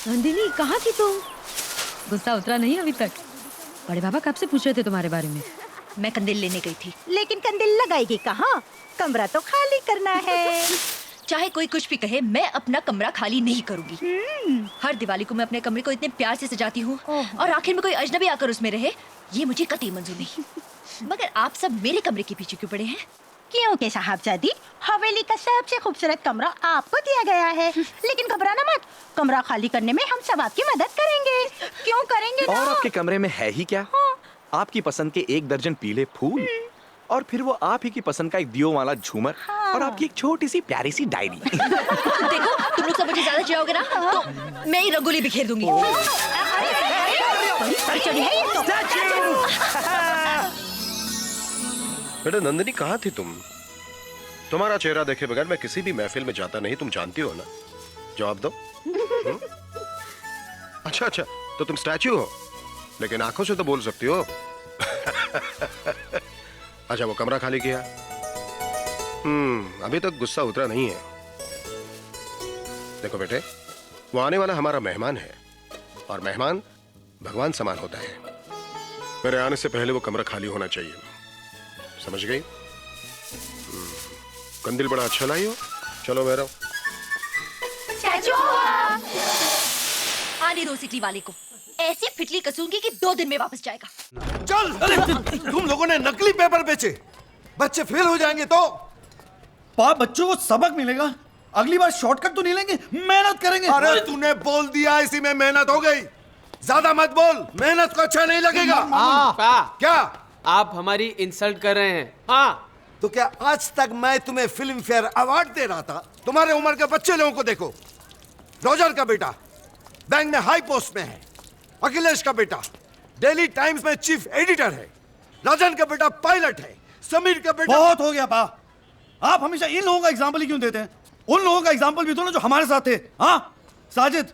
नंदिनी कहाँ थी तुम? गुस्सा उतरा नहीं अभी तक? बड़े बाबा कब से पूछ रहे थे तुम्हारे बारे में? मैं कंदिल लेने गई थी। लेकिन कंदिल लगाएगी कहाँ? कमरा तो खाली करना है। चाहे कोई कुछ भी कहे, मैं अपना कमरा खाली नहीं करूंगी। हर दिवाली को मैं अपने कमरे को इतने प्यार से सजाती हूँ और आखिर में कोई अजनबी आकर उसमें रहे, ये मुझे कतई मंजूर नहीं। मगर आप सब मेरे कमरे के पीछे क्यों पड़े हैं? क्योंकि साहबजादी, हवेली का सबसे खूबसूरत कमरा आपको दिया गया है। लेकिन घबराना मत, कमरा खाली करने में हम सब आपकी मदद करेंगे। क्यों करेंगे ना? और आपके कमरे में है ही क्या? आपकी पसंद के 1 दर्जन पीले फूल और फिर वो आप ही की पसंद का एक दियो वाला झूमर और आपकी एक छोटी सी प्यारी सी डायरी। देखो, तुम लोग सब मुझे ज्यादा चाहोगे ना तो मैं ही रंगोली बिखेर दूंगी। बेटा नंदिनी, कहाँ थी तुम? तुम्हारा चेहरा देखे बगैर मैं किसी भी महफिल में जाता नहीं, तुम जानती हो ना। जवाब दो। अच्छा अच्छा, तो तुम स्टैच्यू हो, लेकिन आंखों से तो बोल सकती हो। अच्छा, वो कमरा खाली किया? अभी तक गुस्सा उतरा नहीं है। देखो बेटे, वो आने वाला हमारा मेहमान है और मेहमान भगवान समान होता है। मेरे आने से पहले वो कमरा खाली होना चाहिए, समझ गई? कंदिल बड़ा अच्छा लाई हो। चलो भैरव। आने दो सिकली वाले को, ऐसी फिटली कसूंगी कि 2 दिन में वापस जाएगा। चल, तुम लोगों ने नकली पेपर बेचे, बच्चे फेल हो जाएंगे तो? पाप, बच्चों को सबक मिलेगा। अगली बार शॉर्टकट तो नहीं लेंगे, मेहनत करेंगे। अरे तूने बोल दिया, इसी में मेहनत हो गई। ज्यादा मत बोल, मेहनत को अच्छा नहीं लगेगा। क्या आप हमारी इंसल्ट कर रहे हैं? हाँ। तो क्या आज तक मैं तुम्हें फिल्म फेयर अवार्ड दे रहा था? तुम्हारे उम्र के बच्चे लोगों को देखो। रोजर का बेटा बैंक में हाई पोस्ट में है, अखिलेश का बेटा डेली टाइम्स में चीफ एडिटर है, राजन का बेटा पायलट है, समीर का बेटा। बहुत हो गया पा, आप हमेशा इन लोगों का एग्जाम्पल ही क्यों देते हैं? उन लोगों का एग्जाम्पल भी दो ना जो हमारे साथ थे। हाँ, साजिद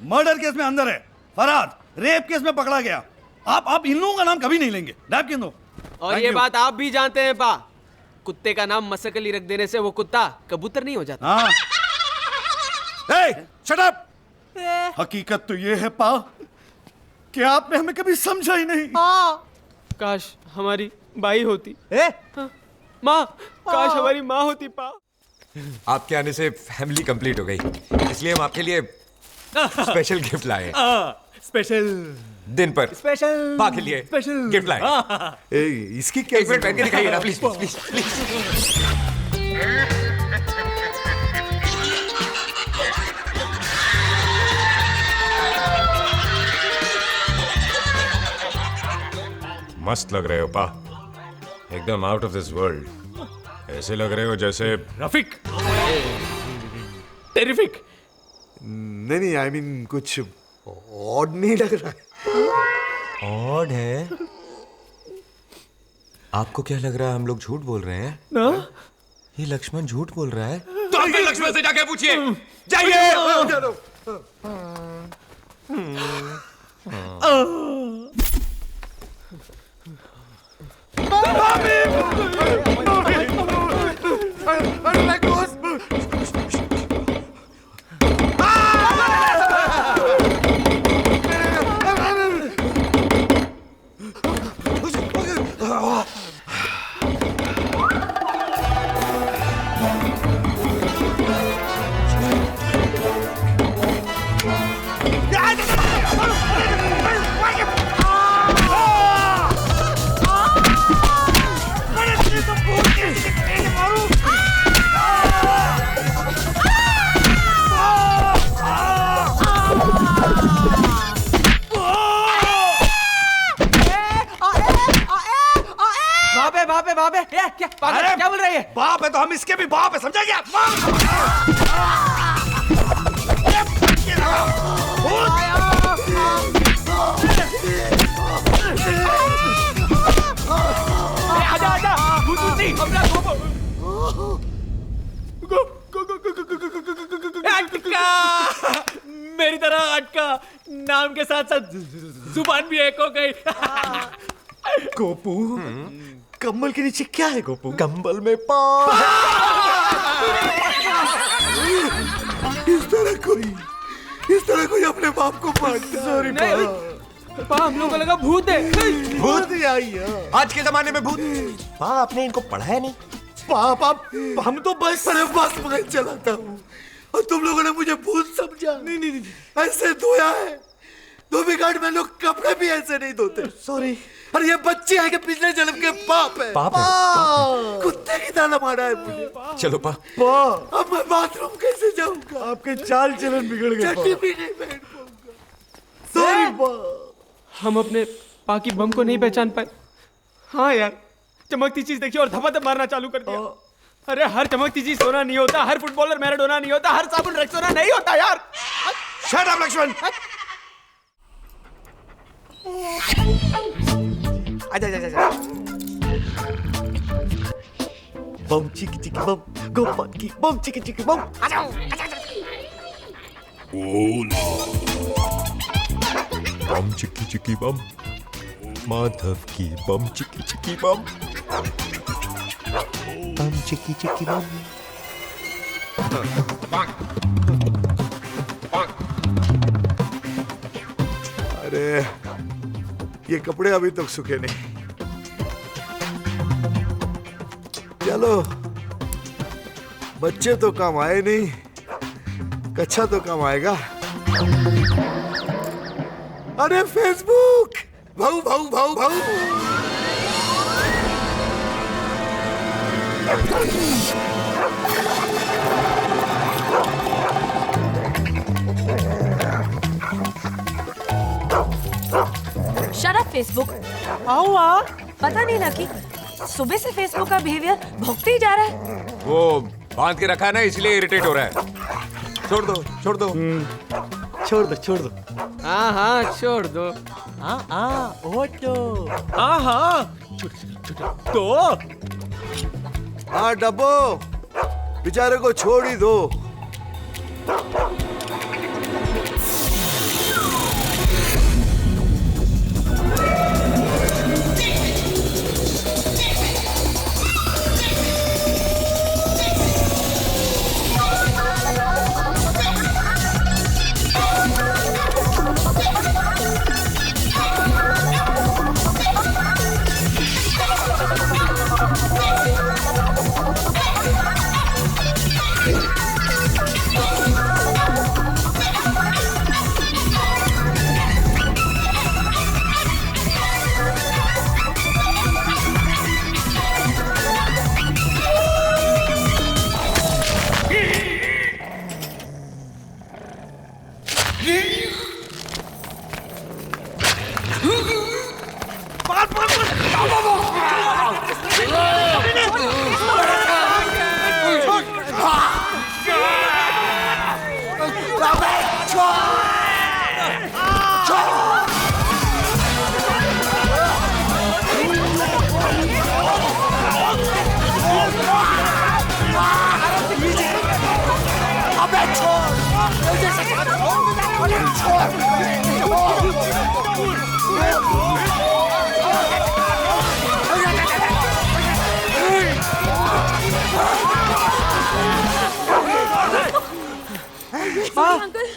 मर्डर केस में अंदर है, फरहाद रेप केस में पकड़ा गया। आप इन लोगों का नाम कभी नहीं लेंगे। नैपकिन दो। और ये बात आप भी जानते हैं पा, कुत्ते का नाम मसकली रख देने से वो कुत्ता कबूतर नहीं हो जाता। हाँ। Hey, shut up! हकीकत तो ये है पा कि आपने हमें कभी समझा ही नहीं। काश हमारी बाई होती। हाँ। माँ, काश हमारी माँ होती पा। आपके आने से फैमिली कंप्लीट हो गई, इसलिए हम आपके लिए स्पेशल गिफ्ट लाए हैं। स्पेशल दिन पर स्पेशल पा के लिए स्पेशल गिफ्ट लाए। इसकी क्या? एक मिनट पहन के दिखाइए ना प्लीज प्लीज प्लीज। मस्त लग रहे हो पा, एकदम आउट ऑफ दिस वर्ल्ड। ऐसे लग रहे हो जैसे रफीक। टेरिफिक। नहीं, आई मीन कुछ ऑड नहीं लग रहा है। ऑड है? आपको क्या लग रहा है हम लोग झूठ बोल रहे हैं? ना? ये लक्ष्मण झूठ बोल रहा है। तो आप लक्ष्मण से जाके पूछिए। जाइए। क्या बोल रही है? बाप है तो हम इसके भी बाप है, समझा क्या? आजा आजा, अटका, मेरी तरह अटका, नाम के साथ साथ जुबान भी एक हो गई। गोपू, कंबल के नीचे क्या है गोपू? कंबल में पा। इस तरह कोई इस तरह कोई अपने बाप को मारता? सॉरी पा हम लोगों को लगा भूत है। भूत ही आई है आज के जमाने में भूत? हाँ, आपने इनको पढ़ाया नहीं? पाप हम तो बस बस मैं चलाता हूँ और तुम लोगों ने मुझे भूत समझा। नहीं ऐसे धोया है। धोबी घाट में लोग कपड़े भी ऐसे नहीं धोते। सॉरी। और ये बच्चे हैं कि पिछले जन्म के पाप है। पाप है? कुत्ते की ताला मारा है मुझे। चलो पा। अब मैं बाथरूम कैसे जाऊंगा? आपके चाल चलन बिगड़ गए। चट्टी भी नहीं बैठ पाऊंगा। सॉरी। हम अपने पा की बम को नहीं पहचान पाए। हाँ यार, चमकती चीज देखी और धपाधप मारना चालू कर दिया। अरे हर चमकती चीज सोना नहीं होता, हर फुटबॉलर मैराडोना नहीं होता, हर साबुन रेक्सोना नहीं होता यार। Shut up Laxman. आजा। बम चिकी चिकी बम, गोपाल की बम चिकी चिकी बम। आजा। बम चिक्की चिक्की बम, माधव की बम चिक्की चिक्की बम, बम चिक्की चिक्की बम। अरे ये कपड़े अभी तक सूखे नहीं। चलो, बच्चे तो काम आए नहीं, कच्छा तो काम आएगा। अरे फेसबुक, भाऊ भाऊ भाऊ भाऊ। Shut up Facebook. पता नहीं लकी, सुबह से फेसबुक का बिहेवियर भौंकते ही जा रहा है। वो बांध के रखा है ना, इसलिए इरिटेट हो रहा है। छोड़ दो। छोड़ दो। हाँ छोड़ दो। हाँ डब्बो, बेचारे को छोड़ ही दो।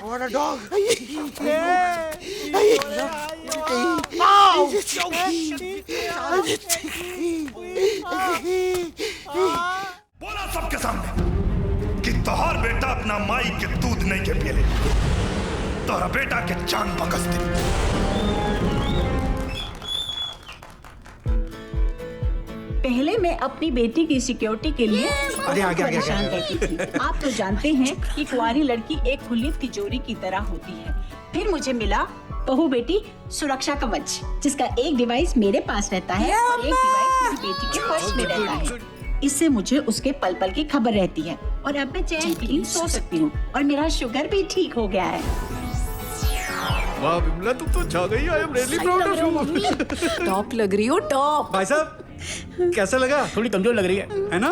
What a dog! बोला सबके सामने कि तोहर बेटा अपना माई के दूध नहीं के पिए, तोहरा बेटा के जान बकस दे। पहले मैं अपनी बेटी की सिक्योरिटी के लिए परेशान रहती थी। आप तो जानते हैं कि कुंवारी लड़की एक खुली तिजोरी की तरह होती है। फिर मुझे मिला बहू बेटी सुरक्षा कवच, जिसका एक डिवाइस मेरे पास रहता है और एक डिवाइस मेरी बेटी के पर्स में रहता है। इससे मुझे उसके पल पल की खबर रहती है और अब मैं चैन से सो सकती हूँ और मेरा शुगर भी ठीक हो गया है। वाह बिमला, तुम तो छा गई। I am really proud of you. Top लग रही हो, टॉप। भाई साहब कैसा लगा? थोड़ी कमजोर लग रही है ना?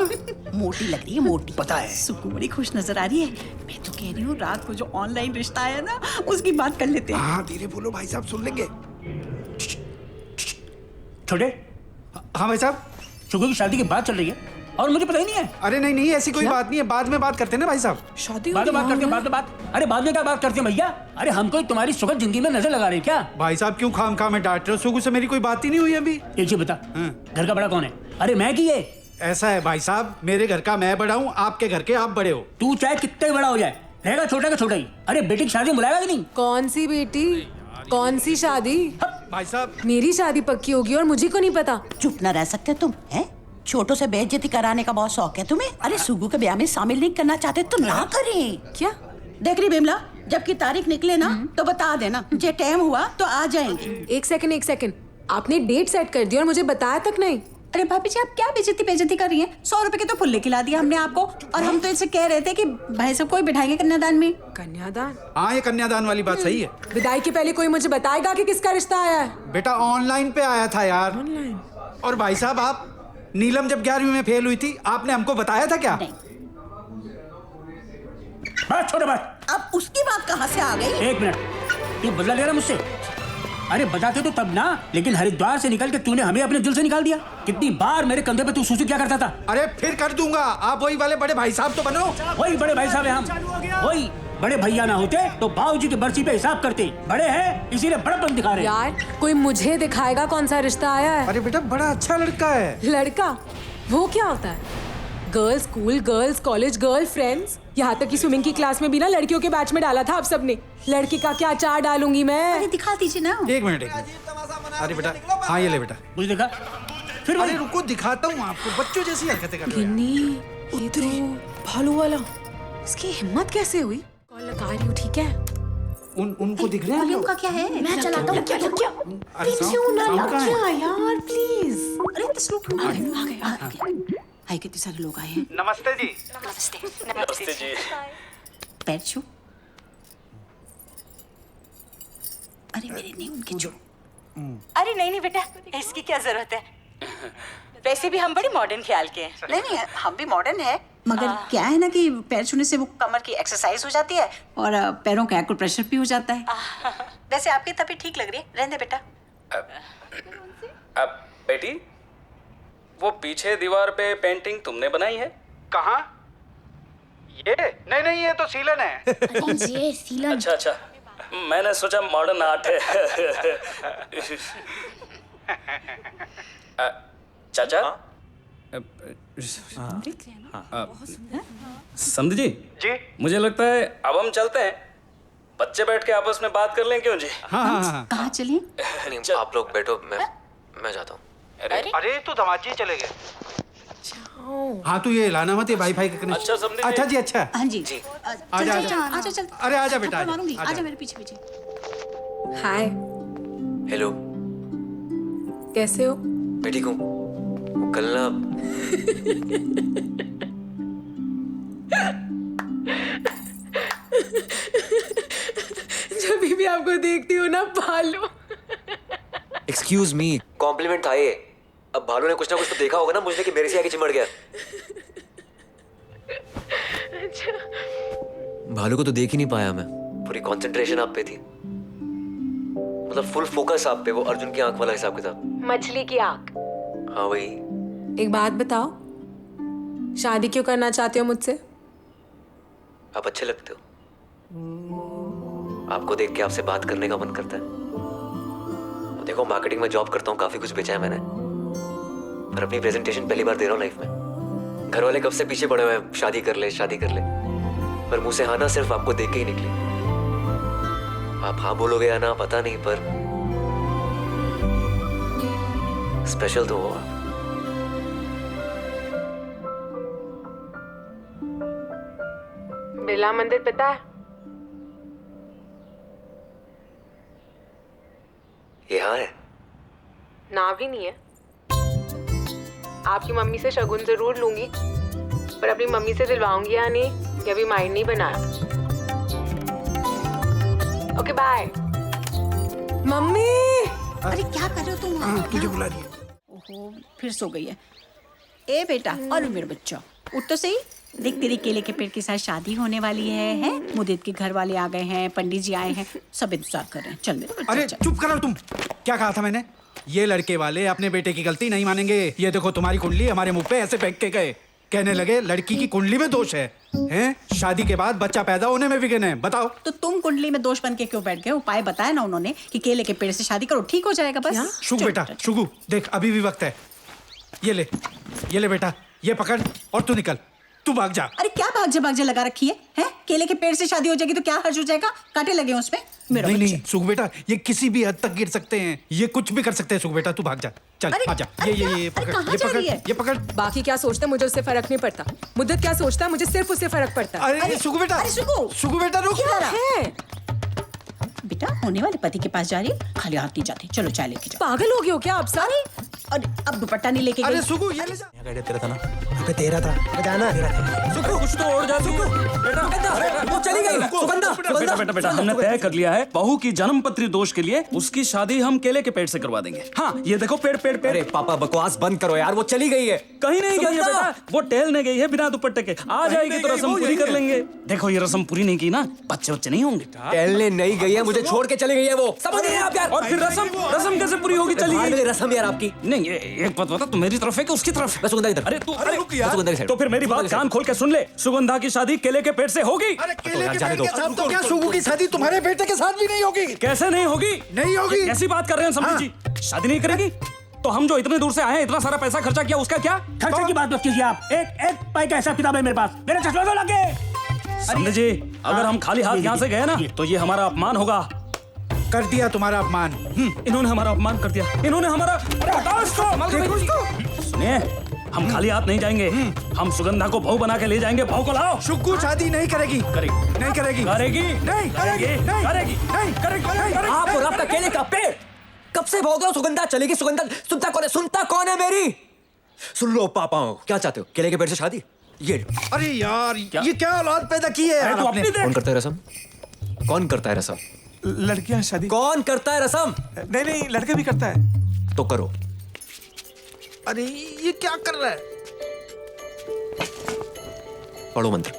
मोटी लग रही है, मोटी। पता है सुकू बड़ी खुश नजर आ रही है। मैं तो कह रही हूँ रात को जो ऑनलाइन रिश्ता आया ना, उसकी बात कर लेते हैं। हाँ धीरे बोलो, भाई साहब सुन लेंगे। छोटे। हाँ भाई साहब, सुकू की शादी की बात चल रही है और मुझे पता ही नहीं है। अरे नहीं नहीं, ऐसी कोई बात नहीं है, बाद में बात करते हैं ना भाई साहब। शादी बाद में बात करते हैं, बाद में बात। अरे बाद में क्या बात करते हैं भैया? अरे हम कोई तुम्हारी सुखद जिंदगी में नजर लगा रहे हैं क्या? भाई साहब क्यों खाम में डांट रहे हो? सुगु से मेरी कोई बात ही नहीं हुई अभी। एक चीज बता, घर का बड़ा कौन है? अरे मैं की है। ऐसा है भाई साहब, मेरे घर का मैं बड़ा हूँ, आपके घर के आप बड़े हो। तू चाहे कितने बड़ा हो जाए, रहेगा छोटा का छोटा ही। अरे बेटी की शादी बुलाएगा कि नहीं? कौन सी बेटी, कौन सी शादी? भाई साहब मेरी शादी पक्की होगी और मुझे को नहीं पता। चुप न रह सकते तुम, हैं? छोटों से बेइज्जती कराने का बहुत शौक है तुम्हें। अरे सुगु के ब्याह में शामिल नहीं करना चाहते तो ना करें। क्या देख रही बिमला, जबकि तारीख निकले ना तो बता देना, जे टाइम हुआ तो आ जाएंगे। एक सेकंड, आपने डेट सेट कर दी और मुझे बताया तक नहीं। अरे भाभी जी आप क्या बेइज्जती कर रही हैं? 100 रुपए के तो फुल्ले खिला दिया हमने आपको, और हम तो इसे कह रहे थे कि भाई सब कोई बिठाएंगे कन्यादान में। कन्यादान? हाँ ये कन्यादान वाली बात सही है। विदाई के पहले कोई मुझे बताएगा कि किसका रिश्ता आया है? बेटा ऑनलाइन पे आया था यार। ऑनलाइन? और भाई साहब आप, नीलम जब 11वीं में फेल हुई थी आपने हमको बताया था क्या? बात छोड़ो बात। अब उसकी बात कहाँ से आ गई? एक मिनट, तू बदला ले रहा मुझसे? अरे बताते तो तब ना, लेकिन हरिद्वार से निकल के तूने हमें अपने दिल से निकाल दिया। कितनी बार मेरे कंधे पे तू सूसू क्या करता था? अरे फिर कर दूंगा, आप वही वाले बड़े भाई साहब तो बनो। वही बड़े भाई साहब है हम, वही बड़े भैया ना होते तो बाबूजी की बरसी पे हिसाब करते। बड़े हैं इसीलिए बड़पन दिखा रहे। यार कोई मुझे दिखाएगा कौन सा रिश्ता आया है? अरे बेटा बड़ा अच्छा लड़का है। लड़का? वो क्या होता है? Girls school, girls college, girl friends, यहाँ तक कि स्विमिंग की क्लास में भी ना लड़कियों के बैच में डाला था आप सबने। लड़के का क्या चार डालूंगी मैं? अरे दिखा दीजिए ना। एक मिनट। अरे बेटा हाँ ये ले बेटा। मुझे देखा फिर? अरे रुको दिखाता हूँ आपको, बच्चों जैसी हरकतें कर रहे हो। ये तो भालू वाला, इसकी हिम्मत कैसे हुई? कॉल लगा रही हूँ, ठीक है? उनको दिख रहे हैं? वॉल्यूम का क्या है? मैं चलाता हूँ। क्या यार प्लीज। अरे आ गए। हाय कितने सारे लोग आए हैं। नमस्ते जी। नमस्ते जी। पैर छू। अरे मेरे नहीं, उनके छू। अरे नहीं बेटा, इसकी क्या जरूरत है? वैसे भी हम बड़ी मॉडर्न ख्याल के हैं। नहीं हम भी मॉडर्न है, मगर क्या है ना कि पैर छूने से वो कमर की एक्सरसाइज हो जाती है और पैरों का एक्यूप्रेशर भी हो जाता है। वैसे आपकी तबीयत ठीक लग रही है, रहने दे बेटा। अब बेटी, वो पीछे दीवार पे पेंटिंग तुमने बनाई है? कहाँ? ये नहीं ये तो सीलन है। ये सीलन। अच्छा, मैंने सोचा मॉडर्न आर्ट है। चाचा समझ जी, मुझे लगता है अब हम चलते हैं। बच्चे बैठ के आपस में बात कर लें, क्यों जी? हाँ। कहाँ चलें? आप लोग बैठो, मैं जाता हूँ। अरे तो दमाजी चले गए। हाँ तू ये लाना मत, ये वाईफाई का कनेक्शन। अच्छा समझे। अच्छा जी अच्छा। हाँ जी आजा चल। अरे आजा बेटा, मारूंगी, आजा मेरे पीछे। हाय, हेलो। कैसे हो? मैं ठीक हूँ। कल ना जब भी आपको देखती हूँ ना भालू। एक्सक्यूज मी, कॉम्प्लीमेंट था ये। अब भालू ने कुछ ना कुछ तो देखा होगा ना मुझे कि मेरे से आके चिमड़ गया। भालू को तो देख ही नहीं पाया मैं। पूरी कंसंट्रेशन आप पे थी, मतलब फुल फोकस आप पे। वो अर्जुन की आंख वाला हिसाब किताब। मछली की आंख? हाँ वही। एक बात बताओ, शादी क्यों करना चाहते हो मुझसे? आप अच्छे लगते हो। आपको देख के आपसे बात करने का मन करता है। देखो मार्केटिंग में जॉब करता हूँ, काफी कुछ बेचा है मैंने, पर अपनी प्रेजेंटेशन पहली बार दे रहा हूँ लाइफ में। घर वाले कब से पीछे पड़े हुए हैं, शादी कर ले, पर मुंह से हाँ ना सिर्फ आपको देख के ही निकली। आप हाँ बोलोगे या ना पता नहीं, पर स्पेशल तो हो आप। बिरला मंदिर पता है? यहाँ है। ना भी नहीं है। आपकी मम्मी से शगुन जरूर लूंगी, पर अपनी मम्मी से दिलवाऊंगी या नहीं ये भी माइंड नहीं बनाया। Okay bye. मम्मी! अरे क्या कर रहे हो तुम? तुझे बुला दिया। ओहो फिर सो गई है। ए बेटा, और मेरा बच्चा उठ तो सही। देख तेरी केले के पेड़ के साथ शादी होने वाली है? मुदीद के घर वाले आ गए हैं, पंडित जी आए हैं, सब इंतजार कर रहे हैं। चल मेरे बच्चा। अरे चुप करो तुम। क्या कहा था मैंने? ये लड़के वाले अपने बेटे की गलती नहीं मानेंगे। ये देखो तुम्हारी कुंडली हमारे मुंह पे ऐसे फेंक के गए। कहने लगे लड़की की कुंडली में दोष है, हैं? शादी के बाद बच्चा पैदा होने में विघ्न है। बताओ। तो तुम कुंडली में दोष बन के क्यों बैठ गए? उपाय बताया ना उन्होंने कि केले के पेड़ से शादी करो, ठीक हो जाएगा बस। शुगु बेटा, शुगु देख अभी भी वक्त है। ये ले बेटा, ये पकड़ और तू निकल, तू भाग जा। अरे क्या भाग जा लगा रखी है, हैं? केले के पेड़ से शादी हो जाएगी तो क्या हर्ज हो जाएगा? कांटे लगे हैं उसमें। नहीं सुगु बेटा, ये किसी भी हद तक गिर सकते हैं, ये कुछ भी कर सकते हैं। सुगु बेटा तू भाग जा, चल आजा। ये पकड़। बाकी क्या सोचता है मुझे उससे फर्क नहीं पड़ता। मुद्दत क्या सोचता है मुझे सिर्फ उससे फर्क पड़ता है। अरे सुगु बेटा, सुगु बेटा रुक। बेटा होने वाले पति के पास जा रही है, खाली हाथ नहीं जाती। चलो चाय लेके जाओ। पागल हो गए हो क्या आप सारे? अरे अब दुपट्टा नहीं लेके गई। अरे सुगु ये ले जा। तेरा था ना, अबे तेरा था, बजाना सुगु, कुछ तो और जा सुगु। बेटा वो चली गई। सुगंधा बेटा हमने तय कर लिया है, बहू की जन्मपत्री दोष के लिए उसकी शादी हम केले के पेड़ से करवा देंगे। हाँ ये देखो पेड़। अरे पापा बकवास बंद करो यार, वो चली गई है। कहीं नहीं गई है बेटा, वो टहलने गई है बिना दुपट्टे के। आ जाएगी तो रस्म पूरी कर लेंगे। देखो ये रस्म पूरी नहीं की ना, बच्चे नहीं होंगे। टहलने नहीं गई है, मुझे छोड़ के चली गई है वो। समझ नहीं आप यार। और फिर रस्म कैसे पूरी होगी? चली गई रस्म यार आपकी। नहीं एक बात बता, तू मेरी तरफ है कि उसकी तरफ है? सुगंधा इधर। अरे तो फिर मेरी बात कान खोल के सुन ले, सुगंधा की शादी केले के पेड़ से होगी। अरे केले के पेड़ के साथ तो क्या सुगु की शादी तुम्हारे बेटे के साथ भी नहीं होगी? कैसे नहीं होगी? नहीं होगी। कैसी बात कर रहे हैं समझी जी? शादी नहीं करेगी तो हम जो इतने दूर से आए हैं, इतना सारा पैसा खर्चा किया, उसका क्या? खर्चे की बात मत कीजिए आप। एक पाई का हिसाब किताब है मेरे पास, मेरे चश्मे तो लगे। समझे जी, अगर हम खाली हाथ यहाँ से गए ना तो ये हमारा अपमान होगा। कर दिया तुम्हारा अपमान। इन्होंने हमारा अपमान कर दिया, इन्होंने हमारा। सुनिए, हम खाली हाथ नहीं जाएंगे, हम सुगंधा को बहू बना के ले जाएंगे। बहू को लाओ। सुगु शादी नहीं करेगी। नहीं करेगी। आप और आपका केले का पेड़ कब से बोल रहे हो सुगंधा चलेगी? सुगंधा सुनता कौन है मेरी? सुन लो पापा, क्या चाहते हो? केले के पेड़ से शादी? ये अरे यार ये क्या औलाद पैदा की है? कौन करता है रस्म? कौन करता है रस्म? लड़कियां शादी। कौन करता है रस्म? नहीं लड़के भी करता है। तो करो। अरे ये क्या कर रहा है? पढ़ो मंत्र,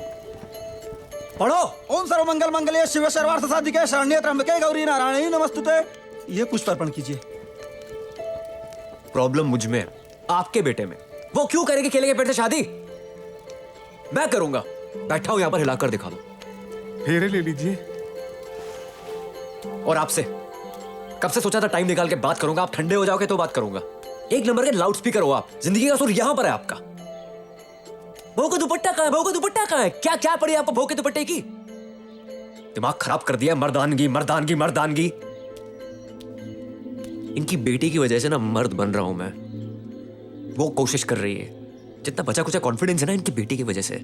पढ़ो। ओम सर्वमंगल मंगले शिव सर्वार्थ साधिके शरण्ये त्र्यंबके गौरी नारायणी नमस्तुते। ये पुष्प अर्पण कीजिए। प्रॉब्लम मुझ में, आपके बेटे में। वो क्यों करेगी केले के पेड़ से शादी? मैं करूंगा। बैठा हूं यहाँ पर, हिलाकर दिखा दो। फेरे ले लीजिए। और आपसे कब से सोचा था टाइम निकाल के बात करूंगा, आप ठंडे हो जाओगे तो बात करूंगा। एक नंबर के लाउड स्पीकर हो आप, जिंदगी का सुर यहां पर है आपका। बहू का दुपट्टा कहां है? बहू का दुपट्टा कहां है? क्या पड़ी आपको बहू के दुपट्टे की? दिमाग खराब कर दिया। मर्दानगी। इनकी बेटी की वजह से ना मर्द बन रहा हूं मैं। वो कोशिश कर रही है। जितना बचा कुछ कॉन्फिडेंस है ना इनकी बेटी की वजह से।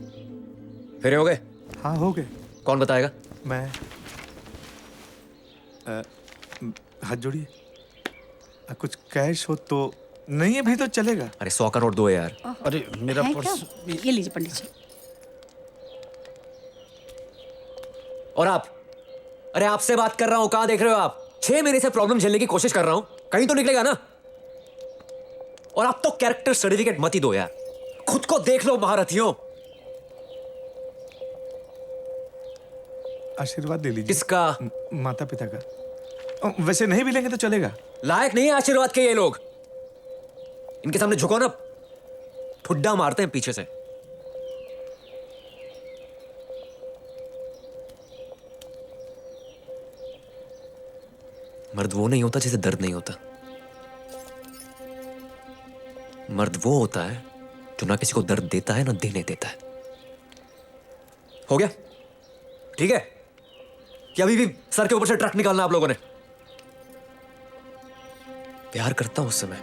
फेरे हो गए? हाँ हो गए। कौन बताएगा? मैं। हाथ जोड़िए। कुछ कैश हो तो। नहीं है भाई तो चलेगा। अरे 100 का नोट दो यार। अरे मेरा पर्स। ये लीजिए पंडित जी। और आप? अरे आपसे बात कर रहा हूं, कहां देख रहे हो आप? 6 महीने से प्रॉब्लम झेलने की कोशिश कर रहा हूं, कहीं तो निकलेगा ना। और आप तो कैरेक्टर सर्टिफिकेट मत ही दो यार, खुद को देख लो महारथियों। आशीर्वाद दे लीजिए। किसका? माता पिता का। वैसे नहीं भी लेंगे तो चलेगा। लायक नहीं है आशीर्वाद के ये लोग। इनके सामने झुको ना, ठुड्डा मारते हैं पीछे से। मर्द वो नहीं होता जिसे दर्द नहीं होता। मर्द वो होता है जो ना किसी को दर्द देता है ना देने देता है। हो गया? ठीक है? कि अभी भी सर के ऊपर से ट्रक निकालना आप लोगों ने? प्यार करता हूं उस समय।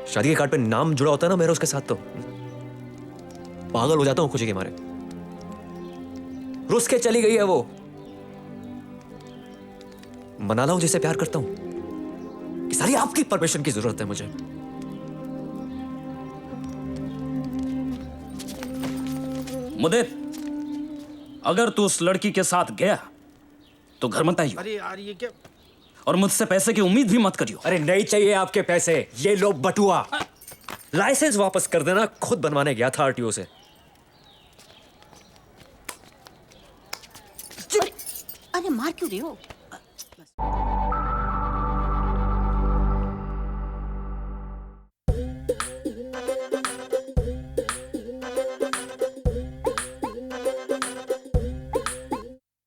शादी के कार्ड पे नाम जुड़ा होता है ना मेरा उसके साथ, तो पागल हो जाता हूं खुशी के मारे। रुस के चली गई है वो। मना लाऊं जिसे प्यार करता हूं कि सारी आपकी परमिशन की जरूरत है मुझे। मुदित, अगर तू उस लड़की के साथ गया तो घर मत आइयो। अरे यार ये क्या? और मुझसे पैसे की उम्मीद भी मत करियो। अरे नहीं चाहिए आपके पैसे, ये लो बटुआ। लाइसेंस वापस कर देना, खुद बनवाने गया था आरटीओ से। अरे मार क्यों रहे हो?